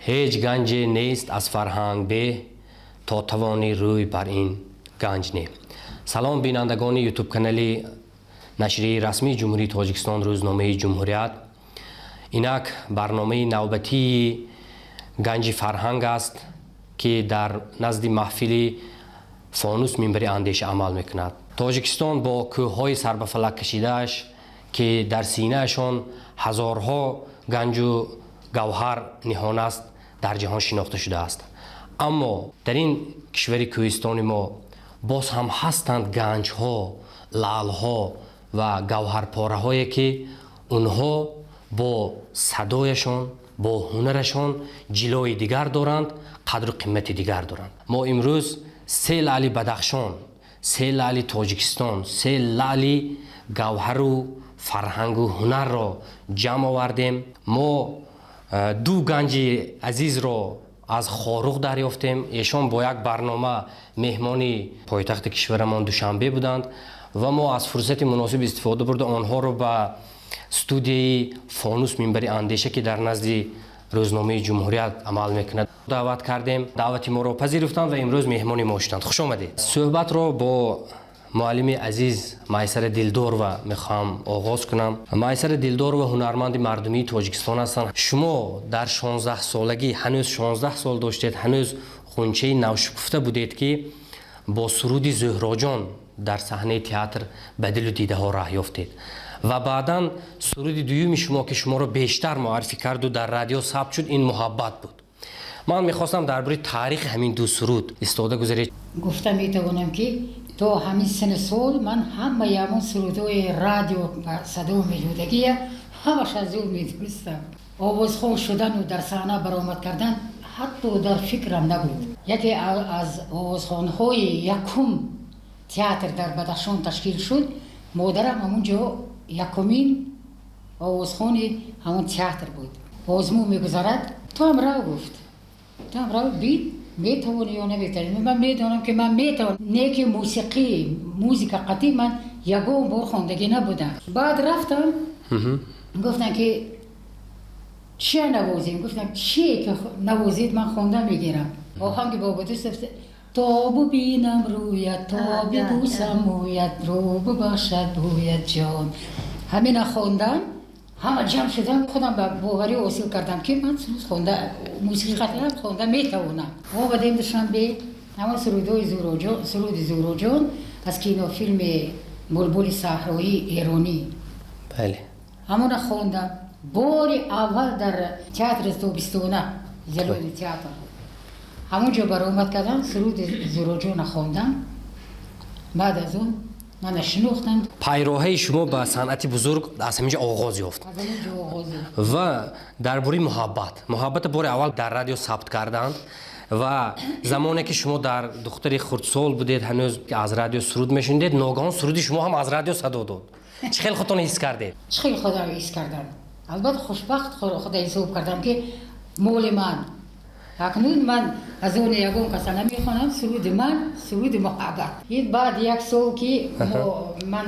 هیچ گنجی نیست از فرهنگ به تا توانی روی بر این گنج نه. سلام بینندگان یوتیوب کانال نشریه رسمی جمهوری تاجیکستان روزنامه جمهوریت. اینک برنامه نوبتی گنج فرهنگ است که در نزد محفل فانوس منبر اندیشه عمل میکند. تاجیکستان با کوههای سر به فلک کشیده‌اش که در سینه‌شان هزارها گنج و گوهر نهان است در جهان شناخته شده است. اما در این کشور کوهستان ما باز هم هستند گنج ها، لعل ها و گوهر پاره هایی که اونها با صدایشان، با هنرشان جلوی دیگر دارند، قدر و قیمت دیگر دارند. ما امروز سه لعل بدخشان، سه لعل تاجیکستان، سه لعل گوهر و فرهنگ و هنر را جمع آوردیم. ما دو گنج عزیز را از خاروق دریافتیم. ایشان با یک برنامه مهمانی پایتخت کشورمان دوشنبه بودند و ما از فرصت مناسب استفاده برده آنها را به استودیوی فانوس منبر اندیشه که در نزد روزنامه جمهوریت عمل میکند دعوت کردیم. دعوت ما را پذیرفتند و امروز مهمانی ما شدند. خوش آمدید. صحبت را با معلم عزیز میسر دلدار و میخوام آغاز کنم. میسر دلدار و هنرمند مردمی تاجیکستان هستند. شما در 16 سالگی هنوز 16 سال داشتید، هنوز خونچه نوشکفته بودید که با سرود زهرا جان در صحنه تئاتر به دل و دیده ها راه یافتید و بعداً سرود دوم شما که شما را بیشتر معرفی کرد و در رادیو ثبت شد این محبت بود. من میخواستم درباره تاریخ همین دو سرود استفاده گذارید. گفتم میتوانم که تو همین سن سال من همه همون سرودهای رادیو و صدا میلودگی همش از او میدونستم. آوازخوان شدن و در صحنه برآمد کردن حتی در فکرم نبود. یکی از آوازخوان‌های یکم تئاتر در بدخشان تشکیل شد. مادرم همونجا یکمین آوازخوان همون تئاتر بود. آزمون میگذارد تو هم رو گفت، تو هم رو بید میتوانی یا نمیتوانی. من میدونم که من میتوانم. نه که موسیقی قطعی من یکم بار خوندگی نبودم. بعد رفتم گفتن که چی نوازیم؟ گفتم چی که نوازید من خونده میگیرم. آهنگ بابا دوست تا ببینم رویت، تا ببوسم مویت، رو بباشد بویت جان. همین خوندم، همه جمع شدم. خودم به باوری حاصل کردم که من خونده موسیقی قطعی خونده میتوانم. ما بعدیم دوشنبه همون سرود زهرا جان از کینوفیلم بلبل صحرایی ایرانی. بله. همون خوندم. بار اول در تئاتر تابستانه جلوی تئاتر همونجا برآمد کردم سرود زهرا جان خوندم. بعد از اون من شناختم. پیراهی شما به صنعت بزرگ از همینجا آغاز یافت. و درباره محبت بار اول در رادیو ثبت کردند و زمانی که شما در دختری خردسال بودید هنوز که از رادیو سرود میشنیدید، ناگهان سرود شما هم از رادیو صدا داد. چه خیلی خودتون حس کردید؟ خیلی خودم حس کردم. البته خوشبخت خدا حساب کردم که مول من اکنون من از اون یگون کسا نمیخوانم. سرود من سرود محبت. بعد یک سال که من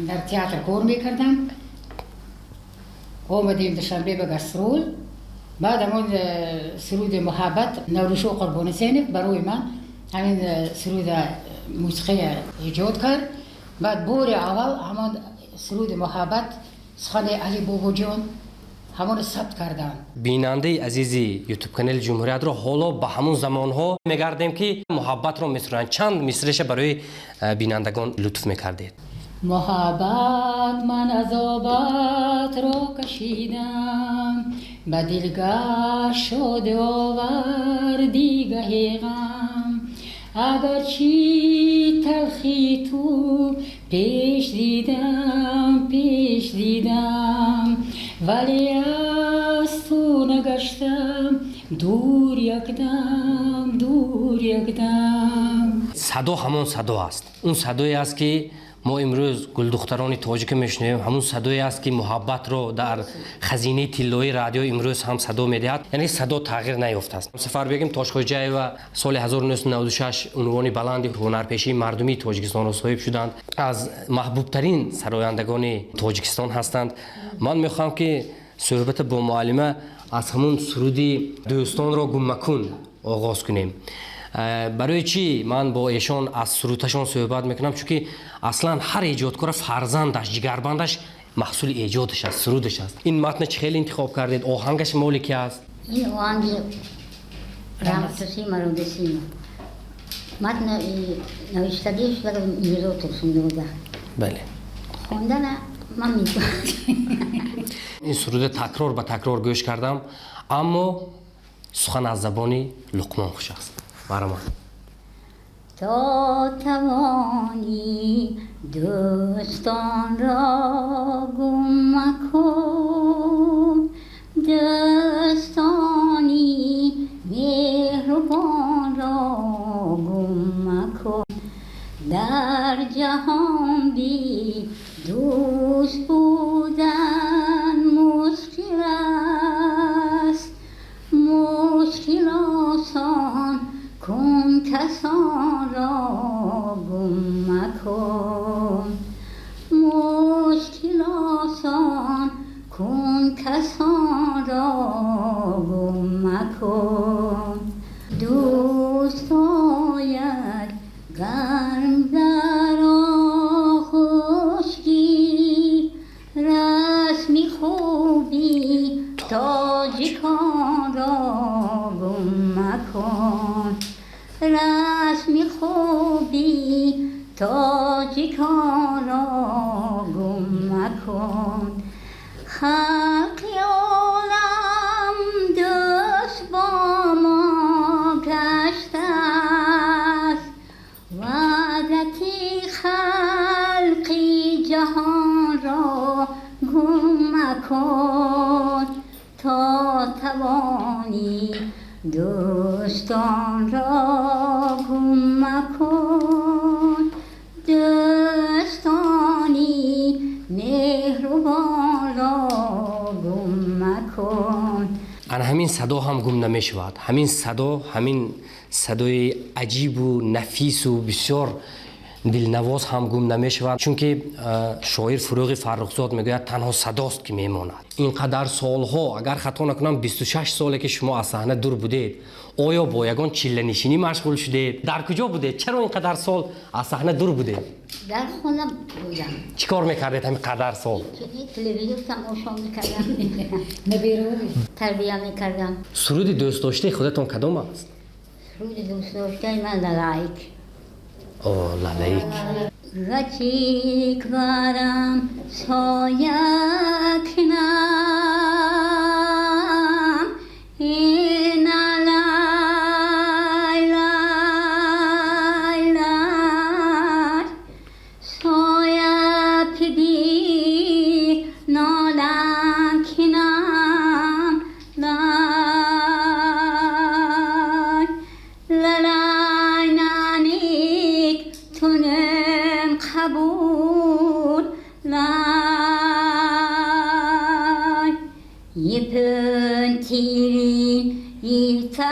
در تئاتر کار میکردم آمدیم دوشنبه به گسترول. بعد همون سرود محبت نوروشو قربان حسین برای من همین سرود موسیقی ایجاد کرد. بعد بار اول همون سرود محبت سخن علی بابا جان همون ثبت کردن. بیننده عزیزی یوتیوب کانال جمهوریت رو حالا به همون زمانها میگردیم که محبت رو میسرن. چند مصرعش برای بینندگان لطف میکردید؟ محبت من عذابت را کشیدم، به دلگاه شد آوردی گه غم. اگرچه تلخی تو پیش دیدم ولی از تو نگشتم دور یک دم. صدا همون صدا است. اون صدایی است که ما امروز گل دختران تاجیک میشنویم. همون صدایی است که محبت رو در خزینه طلایی رادیو امروز هم صدا میدهد. یعنی صدا تغییر نیافته است. سفر بگیم تاشخوجای و سال 1996 عنوان بلند هنرپیشه مردمی تاجیکستان را صاحب شدند. از محبوب ترین سرایندگان تاجیکستان هستند. من میخوام که صحبت با معلمه از همون سرودی دوستان را گم مکن آغاز کنیم. برای چی من با ایشان از سرودشان صحبت میکنم؟ چون که اصلا هر ایجادکار فرزندش جگربندش محصول ایجادش است، سرودش است. این متن چه خیلی انتخاب کردید؟ آهنگش مال کی است؟ این آهنگ رحمت مرودسی متن نوشتگیش برای امروز ترسونده بوده. بله. خوندن من میتونم. این سرود تکرار به تکرار گوش کردم، اما سخن از زبانی لقمان خوش است. برای من تا توانی دوستان را گم مکن، دوستانی مهربان را گم مکن. در جهان بی دوست بودن مشکل است، مشکل آسان کن کسان را گم مکن، مشکل آسان کن کسان را گم مکن. دوست آید گرم در آغوشی، رسمی خوبی تاجیکان را گم مکن، رسمی خوبی تاجیکان را گم مکن. خلق عالم دوست با ما گشته است، وحدتی خلقی جهان را گم مکن. تا توانی دوستان را گم مکن، دوستانی مهربان را گم مکن. انا همین صدا هم گم نمی شود. همین صدا، همین صدای عجیب و نفیس و بسیار دلنواز هم گم نمی شود، چون که شاعر فروغ فرخزاد میگوید تنها صداست که میماند. اینقدر سالها، اگر خطا نکنم 26 ساله که شما از صحنه دور بودید، آیا با یگان چله نشینی مشغول شدید؟ در کجا بودید؟ چرا اینقدر سال از صحنه دور بودید؟ در خانه بودم. چیکار میکردید همین قدر سال؟ تلویزیون تماشا میکردم. نبیرو تربیه میکردم. سرود دوست داشته خودتون کدام است؟ سرود دوست داشته من لالایک. اوه لالایک. رچیک ورم سایه کنم، این لای لای لای سایه پدی نالم کنم، لای لای نانیک تونم قبول لای یپن تیرین یفتاکوفین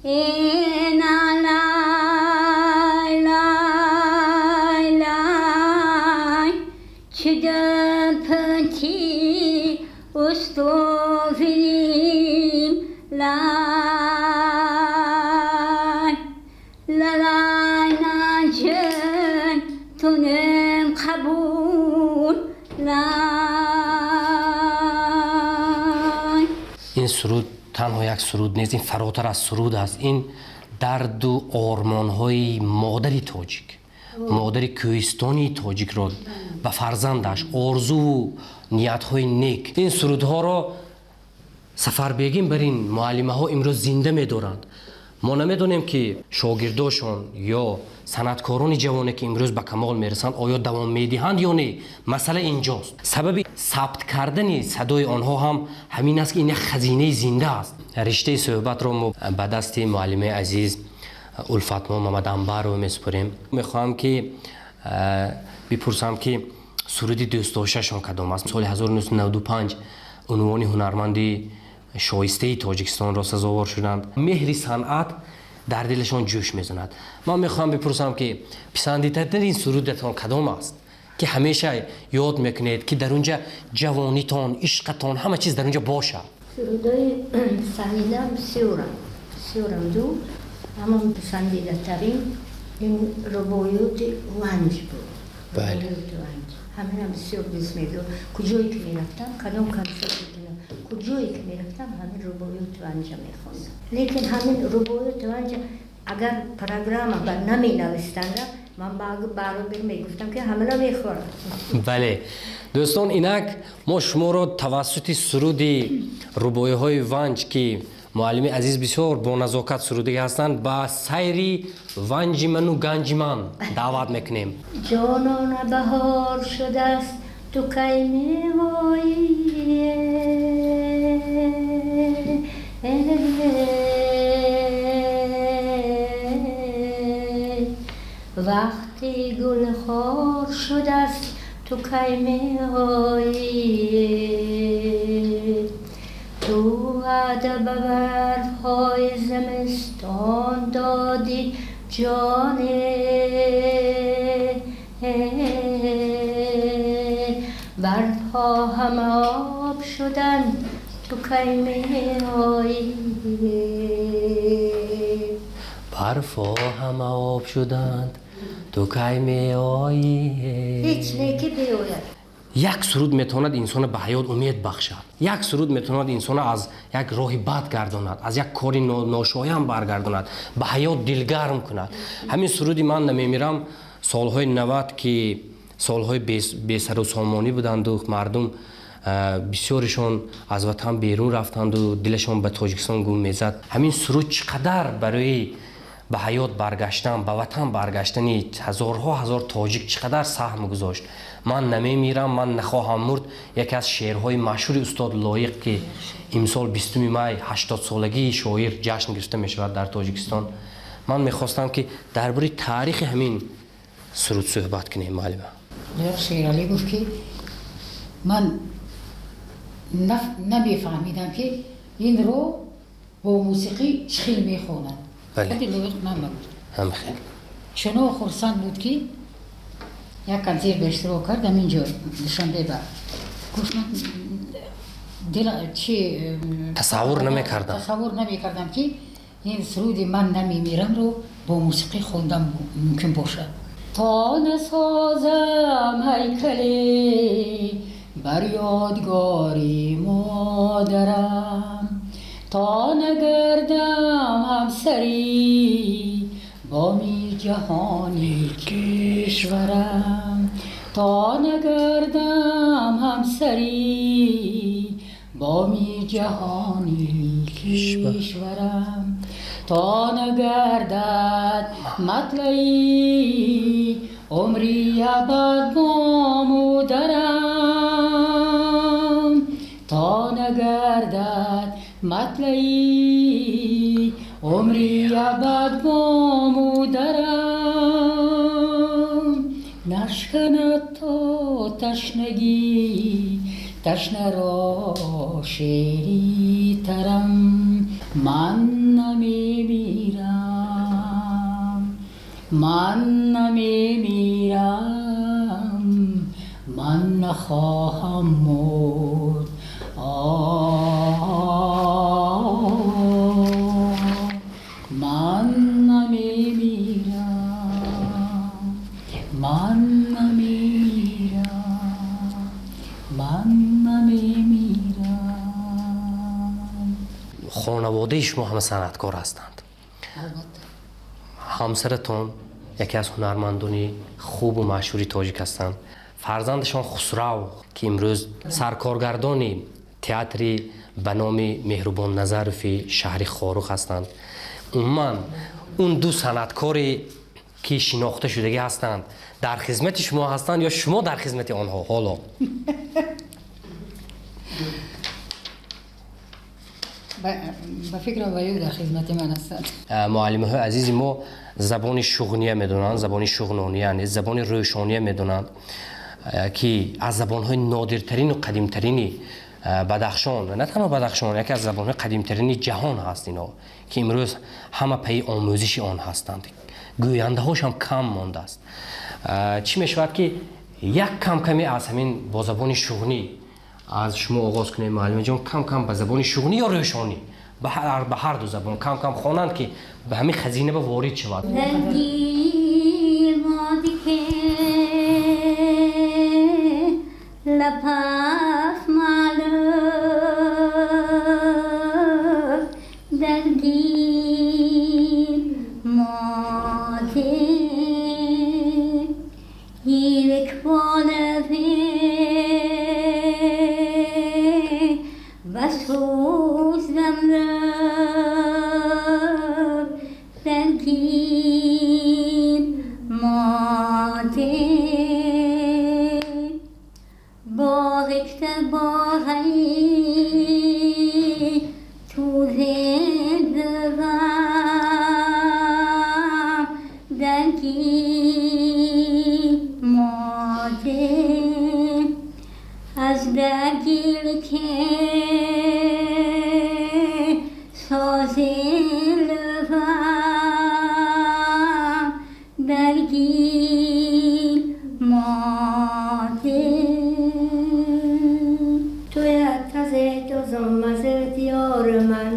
اینا لای لای لای چدم پنتی استوفین لای لای نانجن تونم قبول لای. این سرود تنها یک سرود نیست، این فراتر از سرود است. این درد و آرمان‌های مادری تاجیک، مادری کوهستانی تاجیک را به فرزندش آرزو و نیت‌های نیک. این سرودها را سفربگین بر این معلمه ها امروز زنده می‌دارند. ما نمیدونیم که شاگرداشون یا صنعتکاران جوانی که امروز به کمال میرسند آیا دوام میدهند یا نه. مسئله اینجاست. سبب ثبت کردن صدای آنها هم همین است که این خزینه زنده است. رشته صحبت را ما به دست معلم عزیز الفتما محمد انبر رو میسپاریم. میخواهم که بپرسم که سرود دوست داشتهشان کدام است؟ سال 1995 بونوانی هنرمندی شایسته تاجیکستان را سزاوار شدند. مهر صنعت در دلشان جوش میزند. من میخوام بپرسم که پسندیدترین این سرودتان کدام است که همیشه یاد میکنید که در اونجا جوانیتان، عشقتان، همه چیز در اونجا باشه؟ سرودای سنیدم سیورم دو، اما پسندیده ترین این روبایوت ونج بود. بله. روبایوت ونج. همین هم بسیار دوست می‌دارم. کجایی که می‌رفتم، کدام کنسرت می‌دونم. کجایی که می‌رفتم همین روبایوت ونج می‌خواندم. لیکن همین روبایوت ونج اگر پروگرام بر نمی‌نوشتند من برادر میگفتم که همه را می‌خورم. بله دوستان، اینک ما شما را توسط سرودی روبایه های ونج که معلم عزیز بسیار با نزاکت سروده هستند با سیری ونج من و گنج من دعوت میکنیم. جانان بهار شده است تو کی می‌آیی، وقتی گل خار شده است تو کی می‌آیی، تو وعده به برف‌های زمستان دادی جان، برف‌ها همه آب شدن تو کی می‌آیی، برفا همه آب شدند تو کی می‌آیی. هیچ نیکی بیاید. یک سرود میتواند انسان به حیات امید بخشد. یک سرود میتواند انسان از یک راه بد گرداند، از یک کاری ناشایان برگرداند، به حیات دلگرم کند. همین سرودی من نمیمیرم سالهای 90 که سالهای بی سر و سامانی بودند و مردم بسیارشان از وطن بیرون رفتند و دلشان به تاجیکستان گم میزد. همین سرود چقدر برای به حیات برگشتن، به وطن برگشتن هزارها هزار تاجیک چقدر سهم گذاشت. من نمیمیرم، من نخواهم مرد، یکی از شعرهای مشهور استاد لایق که امسال 20 می 80 سالگی شاعر جشن گرفته می شود در تاجیکستان. من میخواستم که درباره تاریخ همین سرود صحبت کنیم. معلم شیر علی گفت که من نمیفهمیدم که این رو با موسیقی چخیل میخونن. بله. خیلی لایق نبود. هم خیلی چنو خرسند بود که یک کنسرت به اشتراک کردم اینجا نشانده بر گفت من تصور نمیکردم که این سرودی من نمیمیرم رو با موسیقی خوندم ممکن باشه. تا نسازم هیکلی بر یادگاری مادرم، تا نگردم همسری با می جهانی کشورم، تا نگردم همسری با می جهانی کشورم، تا نگردد مطلعی عمری ابد با مادرم، تا نگردد مطلعی عمری ابد با مادرم، نشکند تا تشنگی تشنه را شیری ترم، من نمیمیرم، من نمیمیرم، من نخواهم مرد، من نمیمیرم، من نمیمیرم، من نمیمیرم. خانواده شما همه صنعتکار هستند. همسرتون یکی از هنرمندان خوب و مشهوری تاجیک هستند. فرزندشان خسرو که امروز سرکارگردان تئاتری به نام مهربان نظرفی شهر خاروق هستند. عموما اون دو صنعتکاری که شناخته شدگی هستند در خدمت شما هستند یا شما در خدمت آنها؟ حالا به فکر وایو در خدمت من هستند. معلم های عزیز ما زبان شغنیه میدونند، زبان شغنانیه یعنی زبان روشانیه میدونند که از زبان های نادرترین و قدیمترین بدخشان، نه تنها بدخشان، یکی از زبان های قدیمترین جهان هست اینا که امروز همه پی آموزش آن هستند. گوینده هاش هم کم مانده است. چی میشود که یک کم کمی از همین با زبان شغلی از شما آغاز کنیم معلم جان، کم کم به زبان شغلی یا روشانی به هر دو زبان کم کم خوانند که به همین خزینه به وارد شود. دلگیر مادی که لپاس مالک دلگیر مادی یک بالفی بسوز دمرم دلگیر مادی باقیت باقی تو زندگم دلگیر مادی از دلگیر که سازی لبم دلگیر مادی توی تازه دوزم مزه دیار من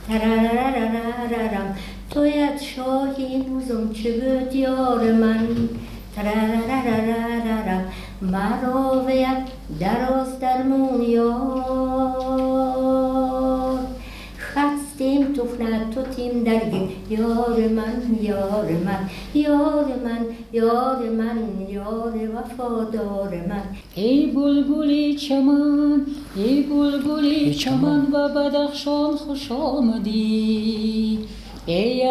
ترارارارارم توی شاهی بوزم چه به دیار من ترارارارارم مرا و یک دراز درمون یار خستیم توفنه تو تیم درگیر یار من یار من یار من یار من یار وفادار من. ای بلبلی چمن ای بلبلی چمن و بدخشان خوش آمدی ای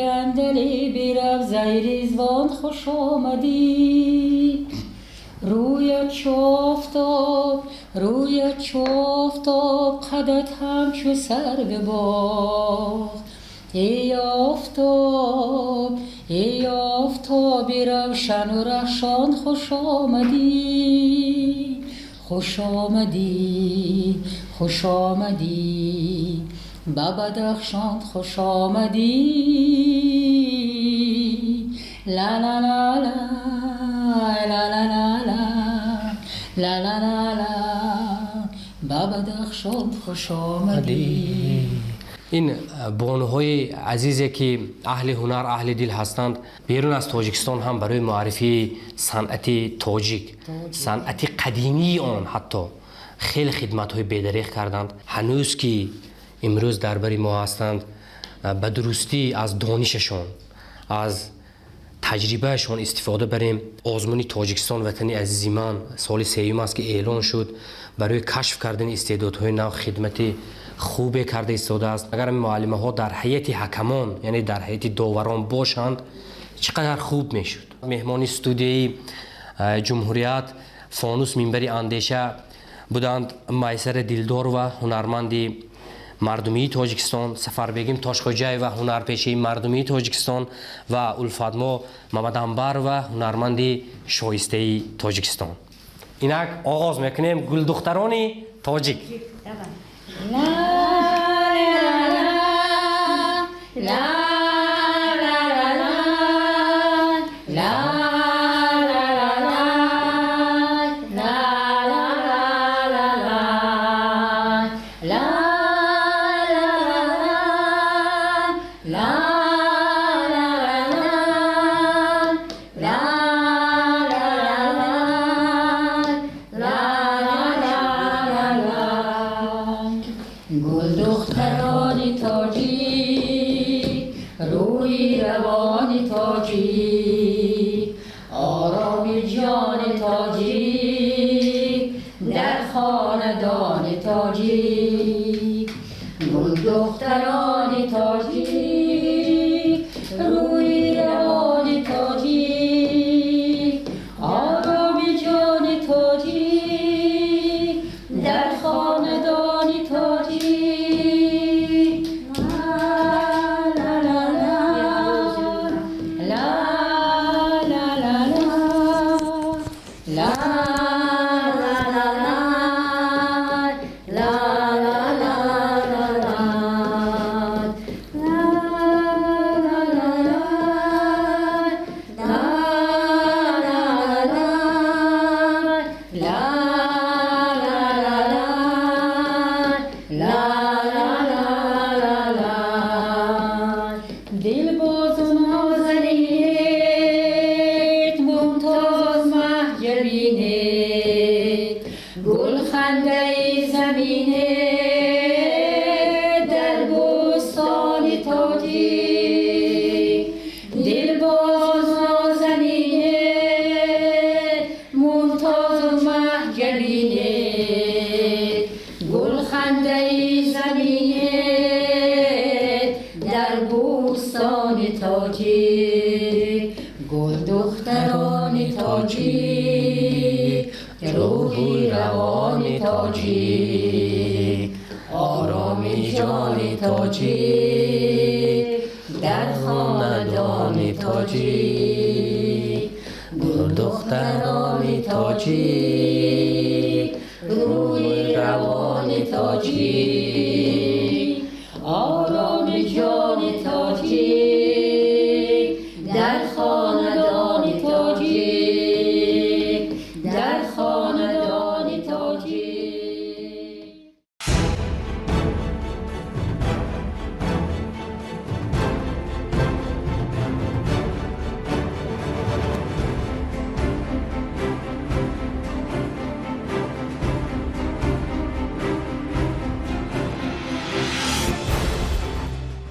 اندلی بیرم زیریزوان خوش آمدی روی چافتاب قدت همچو سر بباخت ای آفتابی روشن و رخشان خوش آمدی به بدخشان خوش آمدی لا لا لا لا لا لا لا لا لا لا لا به بدخشان خوش آمدی. این بانوهای عزیزی که اهل هنر اهل دل هستند بیرون از تاجیکستان هم برای معرفی صنعت تاجیک صنعت قدیمی آن حتی خیلی خدمت‌های بی‌دریغ کردند. هنوز که امروز در بر ما هستند به درستی از دانششان از تجربهشان استفاده بریم. آزمون تاجیکستان وطنی عزیز من سال سوم است که اعلان شد برای کشف کردن استعدادهای نو خدمت خوبی کرده ایستاده است. اگر معلمه ها در هیئت حکمان یعنی در هیئت داوران باشند چقدر خوب میشد. مهمان استودیوی جمهوریت فانوس منبر اندیشه بودند میسر دلدار و هنرمندی مردمی تاجیکستان، سفربگیم تاشخوجای و هنرپیشه مردمی تاجیکستان و الفادما محمدانبر و هنرمندی شایسته تاجیکستان. اینک آغاز میکنیم گل دخترانی تاجیک. ببینید گل خنده زمینه در بستان تاجیک دل باز نازنینه ممتاز و محجبینه گل خنده زمینه در بستان تاجیک گل دختران تاجیک روحی روان تاجیک آرامی جان تاجیک در خاندان تاجیک گل دختران تاجیک روحی روان تاجیک